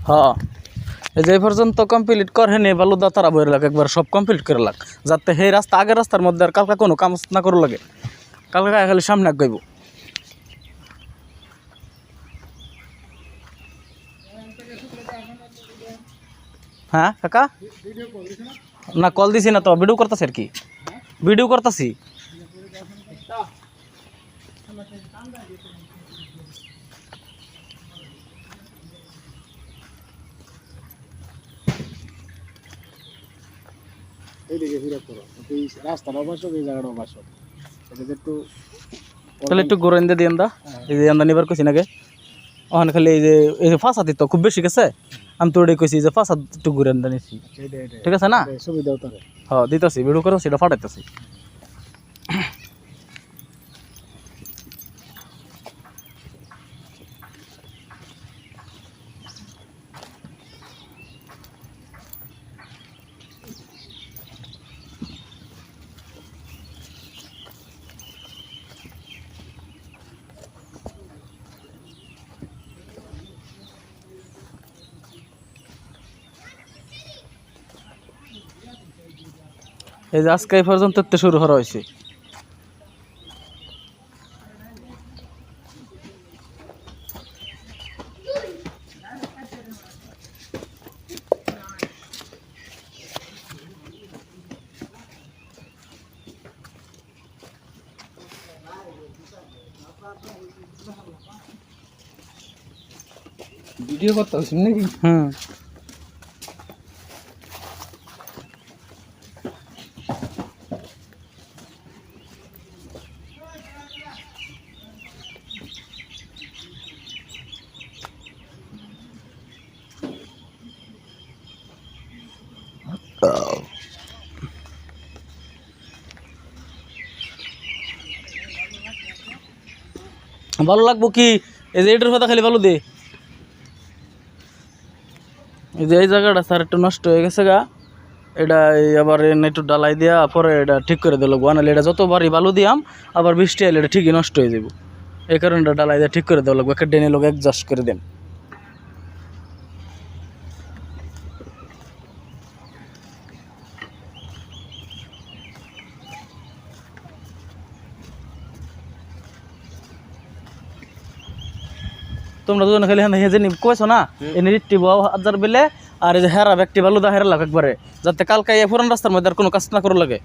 হ্যাঁ এই যে এই পর্যন্ত কমপ্লিট করে নে বালুদা তারা বইয়ের লাগে একবার সব কমপ্লিট করে লাগ যাতে সেই রাস্তা আগের রাস্তার মধ্যে আর কালকে কোনো কাম না করো লাগে কালকে খালি সামনে আগাইব। হ্যাঁ কাকা না কল দিছি না তো ভিডিও করতেছি আর কি ভিডিও করতেছি। তাহলে একটু গোরেন দিয়ে দিন দা এই যে আমরা নিবার কইছি নাকি ওখানে খালি এই যে ফাঁসা দিত খুব বেশি গেছে আমি তো ওটাই কইছি যে ফাঁসা একটু গোরেন দা নিছি ঠিক আছে না হ্যাঁ দিতেছি ভিডিও করো সেটা ফাটাইতেছি। এই যে আজকে এই পর্যন্ত শুরু করা হয়েছে। ভিডিও করতে হচ্ছে নাকি? ভালো লাগবো কি এই যে এটার কথা খালি ভালো দে এই যে এই জায়গাটা স্যার একটু নষ্ট হয়ে গেছে গা এটা আবার একটু ডালাই দিয়া পরে এটা ঠিক করে দিল নাহলে এটা যতবারই বালু দিয়াম আবার বৃষ্টি এলে এটা ঠিকই নষ্ট হয়ে যাব এই কারণে এটা ডালাই দিয়ে ঠিক করে দেওয়া লাগবে একটা ডেনে লোক অ্যাডজাস্ট করে দেন। তোমরা দুজন খালি হ্যাঁ যে কইছো না এনে রিট্টি বাও হাজার বেলে আর এই যে হেরা ব্যক্তি বালু দা হেরা লাগ একবারে যাতে কালকে এই পুরান রাস্তার মধ্যে আর কোনো কাজ না করো লাগে